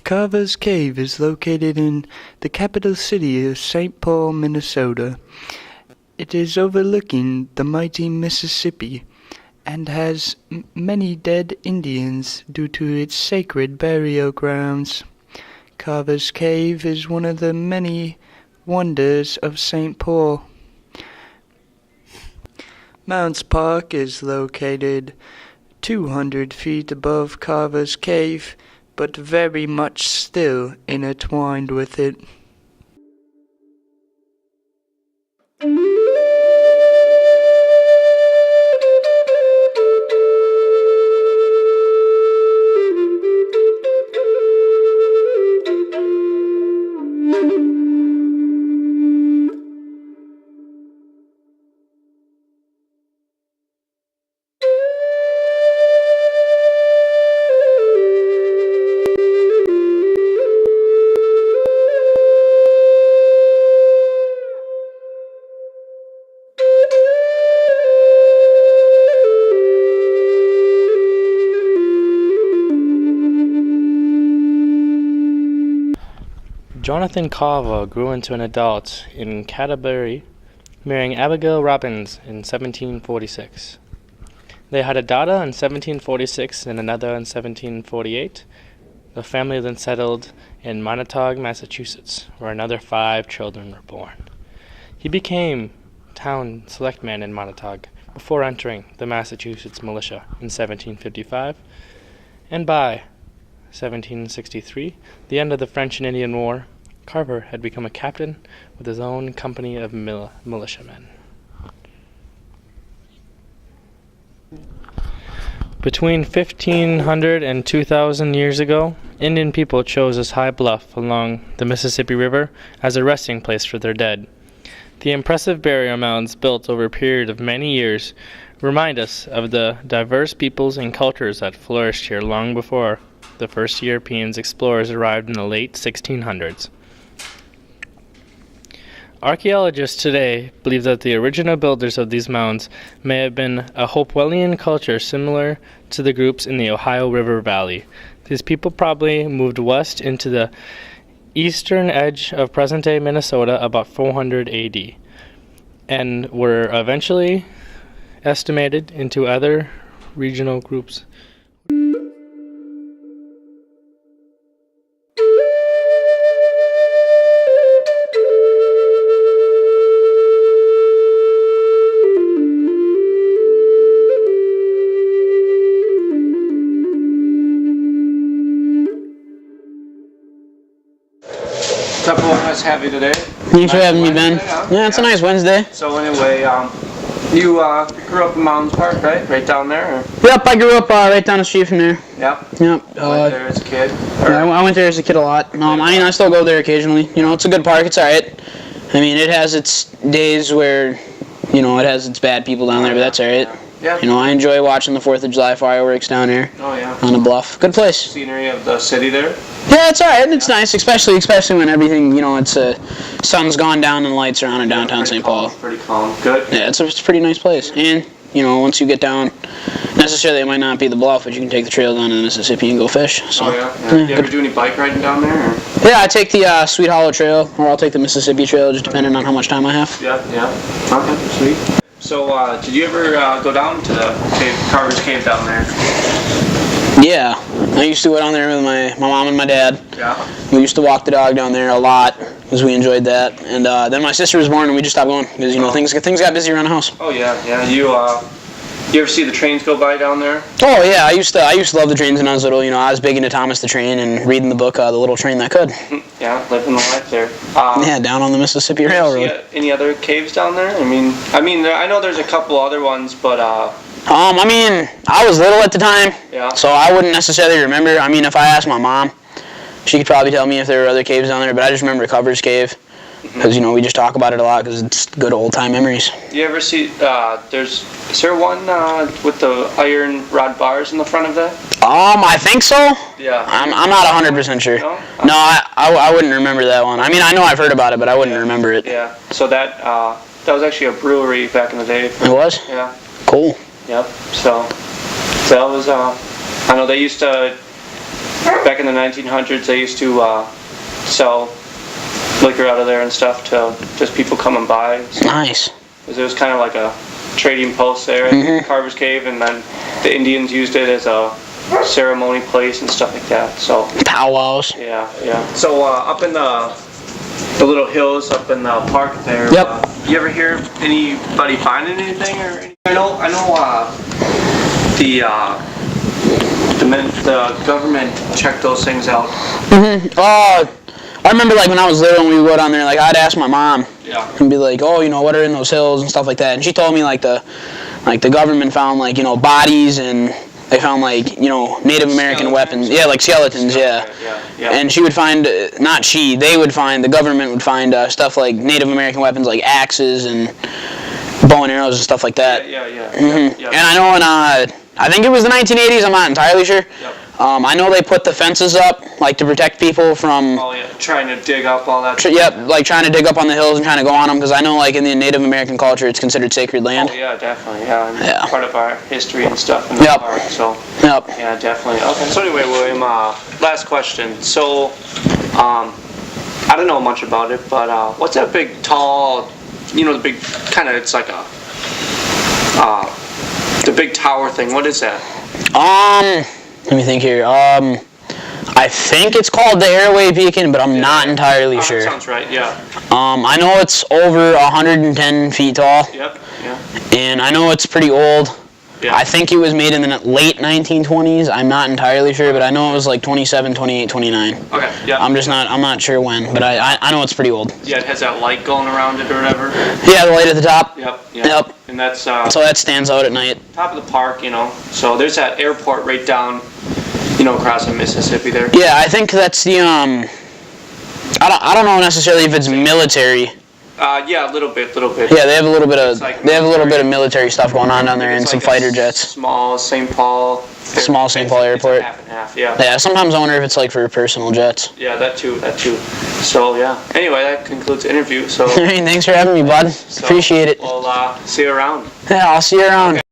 Carver's Cave is located in the capital city of St. Paul, Minnesota. It is overlooking the mighty Mississippi and has many dead Indians due to its sacred burial grounds. Carver's Cave is one of the many wonders of St. Paul. Mounds Park is located 200 feet above Carver's Cave, but very much still intertwined with it. Jonathan Carver grew into an adult in Canterbury, marrying Abigail Robbins in 1746. They had a daughter in 1746 and another in 1748. The family then settled in Montauk, Massachusetts, where another 5 children were born. He became town selectman in Montauk before entering the Massachusetts militia in 1755, and by 1763, the end of the French and Indian War, Carver had become a captain with his own company of militiamen. Between 1,500 and 2,000 years ago, Indian people chose this high bluff along the Mississippi River as a resting place for their dead. The impressive burial mounds built over a period of many years remind us of the diverse peoples and cultures that flourished here long before the first European explorers arrived in the late 1600s. Archaeologists today believe that the original builders of these mounds may have been a Hopewellian culture similar to the groups in the Ohio River Valley. These people probably moved west into the eastern edge of present-day Minnesota about 400 AD and were eventually estimated into other regional groups. What's up, boy? Nice to have you today. Thanks for having me, Ben. Yeah, it's a nice Wednesday. So anyway, you grew up in Mounds Park, right? Right down there? Or? Yep, I grew up right down the street from there. Yep. Yep. You went there as a kid? Yeah, I went there as a kid a lot. I still go there occasionally. You know, it's a good park. It's all right. I mean, it has its days where, you know, it has its bad people down there, but that's all right. Yeah. You know, I enjoy watching the 4th of July fireworks down there. Oh, yeah. On the bluff. Good place. Scenery of the city there? Yeah, it's all right. It's nice, especially when everything, you know, it's sun's gone down and the lights are on in downtown St. Paul. Pretty calm. Good. Yeah, it's a pretty nice place. And, you know, once you get down, necessarily it might not be the bluff, but you can take the trail down to the Mississippi and go fish. So, oh, yeah? You ever do any bike riding down there? Or? Yeah, I take the Sweet Hollow Trail, or I'll take the Mississippi Trail, just depending on how much time I have. Yeah. Okay, sweet. So, did you ever go down to the Carver's Cave down there? Yeah, I used to go down there with my mom and my dad. Yeah. We used to walk the dog down there a lot, because we enjoyed that. And then my sister was born, and we just stopped going, because, you know, things got busy around the house. Oh, yeah. You ever see the trains go by down there? Oh, yeah, I used to love the trains when I was little. You know, I was big into Thomas the Train and reading the book, The Little Train That Could. Yeah, living the life there. Yeah, down on the Mississippi Railroad. See any other caves down there? I mean, I know there's a couple other ones, but I mean, I was little at the time, yeah. So I wouldn't necessarily remember. I mean, if I asked my mom, she could probably tell me if there were other caves down there, but I just remember Carver's Cave, because, you know, we just talk about it a lot, because it's good old-time memories. You ever see, is there one with the iron rod bars in the front of that? I think so. Yeah. I'm not 100% sure. No? No, I wouldn't remember that one. I mean, I know I've heard about it, but I wouldn't remember it. Yeah, so that was actually a brewery back in the day. It was? Yeah. Cool. Yep, so that was, I know they used to back in the 1900s, they used to sell liquor out of there and stuff to just people coming by. So Nice. it was kind of like a trading post there at Carver's Cave, and then the Indians used it as a ceremony place and stuff like that. So Powwows. yeah. So up in the little hills up in the park there. Yep. You ever hear anybody finding anything or anything? I know. The government checked those things out. I remember like when I was little and we would go down there, like I'd ask my mom and be like, oh, what are in those hills and stuff like that. And she told me like the government found like, bodies, and they found like, Native American weapons. Yeah, like skeletons, yeah. And she would find, they would find, the government would find stuff like Native American weapons like axes and bow and arrows and stuff like that. Yeah. And I know in, I think it was the 1980s, I'm not entirely sure. Yep. I know they put the fences up, like to protect people from... Oh yeah, trying to dig up all that. Like trying to dig up on the hills and trying to go on them, because I know like in the Native American culture it's considered sacred land. Oh yeah, definitely, yeah. And Yeah. part of our history and stuff in the park, so. Yep. Yeah, definitely. Okay, so anyway, William, last question. So, I don't know much about it, but what's that big, tall, the big, kind of, it's like a, the big tower thing, what is that? Let me think here. I think it's called the Airway Beacon, but I'm not entirely sure. That sounds right, yeah. I know it's over 110 feet tall. Yep, yeah. And I know it's pretty old. Yeah. I think it was made in the late 1920s. I'm not entirely sure, but I know it was like 27, 28, 29. Okay, yeah. I'm not sure when, but I know it's pretty old. Yeah, it has that light going around it or whatever. Yeah, the light at the top. Yep. And that's so that stands out at night. top of the park, So there's that airport right down, across the Mississippi there. Yeah, I think that's the I don't know necessarily if it's military. Yeah, a little bit. Yeah, they have a little bit of military stuff going on down there, and some fighter jets. Small St. Paul Airport. Half and half, yeah. Yeah, sometimes I wonder if it's like for personal jets. Yeah, that too. So yeah. Anyway, that concludes the interview. So. Thanks for having me, bud. Appreciate it. We'll see you around. Yeah, I'll see you around. Okay.